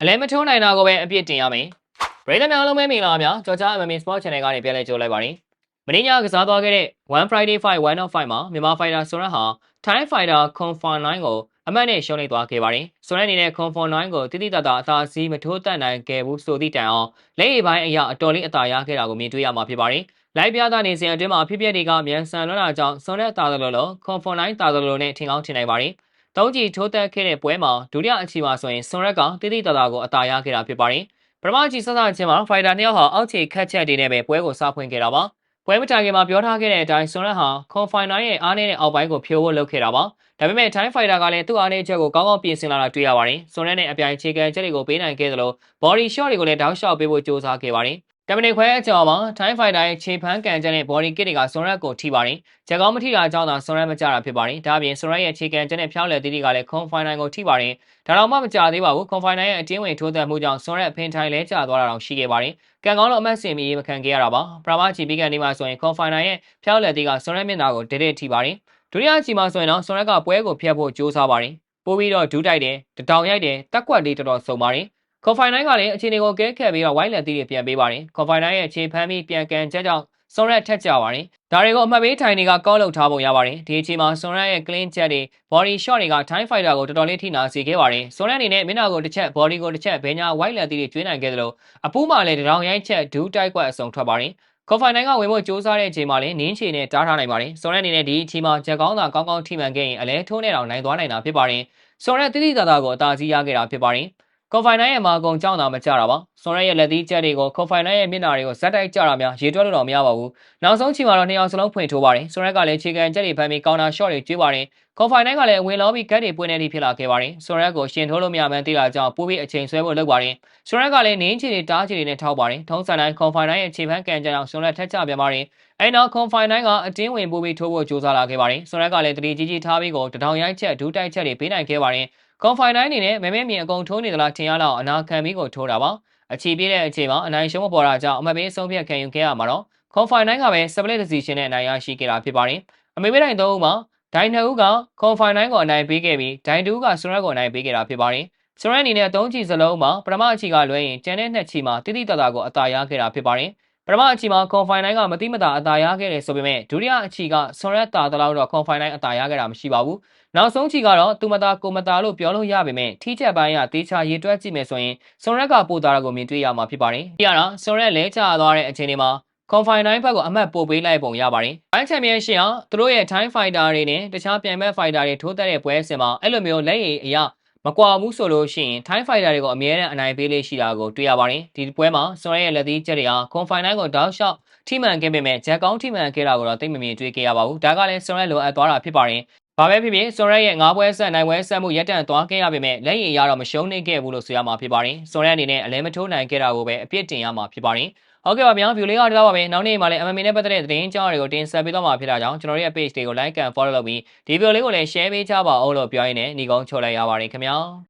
အလဲမထိုးနိုင်တာကိုပဲအပြစ်တင်ရမယ်ပရိသတ်များလုံးပဲမင်္ဂလာပါကြော်ကြား MMA Sport Channel ကနေပြန်လည်ကြိုလိုက်ပါရစေမင်းညကစားသွားခဲ့တဲ့ One Friday Fight 105မှာမြန်မာ Fighter ဆိုရက်ဟာ Thai Fighter Confirm 9ကိုအမှတ်နဲ့ရှုံးနိမ့်သွားခဲ့ပါတယ်ဆိုရက်အနေနဲ့ Confirm 9ကိုတိတိတတ်တာအသာစီးမထိုးတတ်နိုင်ခဲ့ဘူးဆိုသည့်တိုင်အောင်လက်ရည်ပိုင်းအရာအတော်လေးအသာရခဲ့တာကိုမြင်တွေ့ရမှာဖြစ်ပါတယ်လိုက်ပြသနေစဉ်အတွင်းမှာဖြစ်ပျက်တွေကမြန်ဆန်လွန်းတာကြောင့်စွန်ရက်တာသလိုလို Confirm 9တာသလိုလိုနဲ့ထင်ကောင်းထင်နိုင်ပါတယ်တောင်းကြည့်ထိုးတက်ခဲ့တဲ့ပွဲမှာဒုတိယအချီမှာဆိုရင်စွန်ရက်ကတိတိတတ်တာကိုအသာရခဲ့တာဖြစ်ပါတယ်ပထမအချီဆက်စချင်းမှာဖိုင်တာ2ယောက်ဟာအောက်ခြေခတ်ချက်တွေနဲ့ပဲပွဲကိုစဖွင့်ခဲ့တာပါပွဲမတိုင်ခင်မှာပြောထားခဲ့တဲ့အတိုင်းစွန်ရက်ဟာကွန်ဖိုင်နာရဲ့အားနည်းတဲ့အောက်ပိုင်းကိုဖြိုးဖို့လုပ်ခဲ့တာပါဒါပေမဲ့ထိုင်းဖိုင်တာကလည်းသူ့အားနည်းချက်ကိုကောင်းကောင်းပြင်ဆင်လာတာတွေ့ရပါတယ်စွန်ရက်နဲ့အပြိုင်ခြေခံချက်တွေကိုပေးနိုင်ခဲ့သလို body shot တွေကိုလည်းတောက်လျှောက်ပေးဖို့ကြိုးစားခဲ့ပါတယ်တမန်နေခွဲအကျော်မှာထိုင်းဖိုင်တာရဲ့ခြေဖမ်းကန်ချက်နဲ့ body kick တွေကစွန်ရက်ကိုထိပါတယ်ချက်ကောင်းမထိတာကြောင့်သာစွန်ရက်မကြတာဖြစ်ပါတယ်ဒါအပြင်စွန်ရက်ရဲ့ခြေကန်ချက်နဲ့ဖျောက်လက်သီးတွေကလည်းကွန်ဖိုင်နာကိုထိပါတယ်ဒါတော့မှမကြသေးပါဘူးကွန်ဖိုင်နာရဲ့အတင်းဝင်ထိုးသက်မှုကြောင့်စွန်ရက်အဖင်ထိုင်လဲကျသွားတာတောင်ရှိခဲ့ပါတယ်ကံကောင်းလို့အမတ်စင်မီမခံခဲ့ရတာပါပထမချီပြီးကန်ဒီမှာဆိုရင်ကွန်ဖိုင်နာရဲ့ဖျောက်လက်သီးကစွန်ရက်မျက်နှာကိုဒဲဒဲထိပါတယ်ဒုတိယချီမှာဆိုရင်တော့စွန်ရက်ကပွဲကိုဖျက်ဖို့ကြိုးစားပါတယ်ပိုးပြီးတော့ဒူးတိုက်တယ်တတောင်ရိုက်တယ်တက်ကွက်လေးတော်တော်စုံပါတယ်ကွန်ဖိုင်နိုင်ကလည်းအခြေအနေကိုကဲခတ်ပြီးတော့ဝိုင်းလက်သီးတွေပြန်ပေးပါတယ်ကွန်ဖိုင်နိုင်ရဲ့အခြေဖမ်းပြီးပြန်ကန်ချက်ကြောင့်စွန်ရက်ထက်ကြပါတယ်ဒါတွေကိုအမှတ်ပေးထိုင်တွေကကောက်လုပ်ထားပုံရပါတယ်ဒီအချိန်မှာစွန်ရက်ရဲ့ clean check တွေ body shot တွေက Thai fighter ကိုတော်တော်လေးထိနာစေခဲ့ပါတယ်စွန်ရက်အနေနဲ့မျက်နှာကိုတစ်ချက် body ကိုတစ်ချက်ဘဲညာဝိုင်းလက်သီးတွေကျွေးနိုင်ခဲ့သလိုအပူးမှလည်းတတောင်ရိုက်ချက်ဒူးတိုက်ကွက်အစုံထွက်ပါတယ်ကွန်ဖိုင်နိုင်ကဝင်ဖို့ကြိုးစားတဲ့အချိန်မှာလည်းနင်းချေနဲ့တားထားနိုင်ပါတယ်စွန်ရက်အနေနဲ့ဒီအချိန်မှာချက်ကောင်းသာကောင်းကောင်းထိမှန်ခဲ့ရင်အလဲထိုးနဲ့တောင်နိုင်သွားနိုင်တာဖြစ်ပါတယ်စွန်ရက်တိတိတသာကိုအသာစီးရခဲ့တာဖြစ်ပါတယ်ကွန်ဖိုင်နိုင်ရဲ့မာကုံကြောင်းသာမကြတာပါစွန်ရက်ရဲ့လက်သီးချက်တွေကိုကွန်ဖိုင်နိုင်ရဲ့မျက်နှာတွေကိုဇက်တိုက်ကြတာများရေတွက်လို့တော့မရပါဘူးနောက်ဆုံးချိန်မှာတော့နှစ်ယောက်စလုံးဖွင့်ထိုးပါတယ်စွန်ရက်ကလည်းခြေကန်ချက်တွေဖမ်းပြီးကောင်တာရှော့တွေကျွေးပါတယ်ကွန်ဖိုင်နိုင်ကလည်းအဝင်လောပြီးကတ်တွေပွင့်နေပြီးဖြစ်လာခဲ့ပါတယ်စွန်ရက်ကိုရှင်ထိုးလို့မရမှန်းသိတာကြောင့်ပိုးပြီးအချိန်ဆွဲဖို့လုပ်ပါတယ်စွန်ရက်ကလည်းနင်းချီတွေတားချီတွေနဲ့ထောက်ပါတယ်ထုံးစံတိုင်းကွန်ဖိုင်နိုင်ရဲ့ခြေဖမ်းကန်ချက်အောင်စွန်ရက်ထက်ချပြန်ပါတယ်အဲနောက်ကွန်ဖိုင်နိုင်ကအတင်းဝင်ပိုးပြီးထိုးဖို့ကြိုးစားလာခဲ့ပါတယ်စွန်ရက်ကလည်းတတိကြီးကြီးထားပြီးကိုတထောင်ရိုက်ချက်ဒူးတိုက်ချက်တွေပေးနိုင်ခဲ့ပါတယ်ကွန်ဖိုင်နိုင်အနေနဲ့မဲမဲမြင်အကုန်ထိုးနေသလားထင်ရလောက်အနာခံပြီးကိုထိုးတာပါအချီပြည့်တဲ့အချိန်မှာအနိုင်ရှုံးမပေါ်တာကြောင့်အမှတ်ပေးဆုံးဖြတ်ခံယူခဲ့ရမှာတော့ကွန်ဖိုင်နိုင်ကပဲ split decision နဲ့အနိုင်ရရှိခဲ့တာဖြစ်ပါတယ်အမေပေးတိုင်း3ဦးမှာဒိုင်2ဦးကကွန်ဖိုင်နိုင်ကိုအနိုင်ပေးခဲ့ပြီးဒိုင်2ဦးကစွန်ရက်ကိုအနိုင်ပေးခဲ့တာဖြစ်ပါတယ်စွန်ရက်အနေနဲ့3ချီစလုံးမှာပထမအချီကလွဲရင်ကျန်တဲ့2ချီမှာတိတိတတ်တာကိုအသာရခဲ့တာဖြစ်ပါတယ်ပထမအချီမှာကွန်ဖိုင်နိုင်ကမတိမတာအသာရခဲ့တယ်ဆိုပေမဲ့ဒုတိယအချီကစွန်ရက်တာတလောက်တော့ကွန်ဖိုင်နိုင်အသာရခဲ့တာမရှိပါဘူးနောက်ဆုံးချီကတော့သူမတာကိုမတာလို့ပြောလို့ရပေမဲ့ထိချက်ပိုင်းကတေးချရေတွက်ကြည့်မယ်ဆိုရင်စွန်ရက်ကပို့တာကိုမြင်တွေ့ရမှာဖြစ်ပါတယ်။ဒီကတော့စွန်ရက်လဲကျသွားတဲ့အချိန်ဒီမှာကွန်ဖိုင်နိုင်ဘက်ကိုအမှတ်ပို့ပေးလိုက်ပုံရပါတယ်။ဘိုင်းချန်ပီယံရှစ်ဟာသူတို့ရဲ့ Thai fighter တွေနဲ့တခြားပြိုင်ဘက် fighter တွေထိုးတက်တဲ့ပွဲစဉ်မှာအဲ့လိုမျိုးလက်ရည်အရာမကွာဘူးဆိုလို့ရှိရင် Thai fighter တွေကိုအမြဲတမ်းအနိုင်ပေးလေးရှိတာကိုတွေ့ရပါတယ်။ဒီပွဲမှာစွန်ရက်ရဲ့လက်သီးချက်တွေဟာကွန်ဖိုင်နိုင်ကိုတောက်လျှောက်ထိမှန်ခဲ့ပေမဲ့ဂျက်ကောင်းထိမှန်ခဲ့တာကိုတော့သိမမြင်တွေ့ခဲ့ရပါဘူး။ဒါကလည်းစွန်ရက်လိုအပ်သွားတာဖြစ်ပါတယ်။ဘာပဲဖြစ်ဖြစ်စွန်ရက်ရဲ့9ပွဲဆက်နိုင်ပွဲဆက်မှုရပ်တန့်သွားခဲ့ရပေမဲ့လက်ရည်ရတော့မရှုံးနေခဲ့ဘူးလို့ဆိုရမှာဖြစ်ပါတယ်။စွန်ရက်အနေနဲ့အလဲမထိုးနိုင်ခဲ့တာကိုပဲအပြစ်တင်ရမှာဖြစ်ပါတယ်။ဟုတ်ကဲ့ပါဗျာဗီဒီယိုလေးကဒီလောက်ပါပဲ။နောက်နေ့မှာလည်း MMA နဲ့ပတ်သက်တဲ့သတင်းကြောင်းတွေကိုတင်ဆက်ပေးသွားမှာဖြစ်တာကြောင့်ကျွန်တော်တို့ရဲ့ page တွေကို like and follow လုပ်ပြီးဒီဗီဒီယိုလေးကိုလည်း share ပေးကြပါဦးလို့ပြောရင်းနဲ့ညီကုန်းချုပ်လိုက်ရပါတယ်ခင်ဗျာ။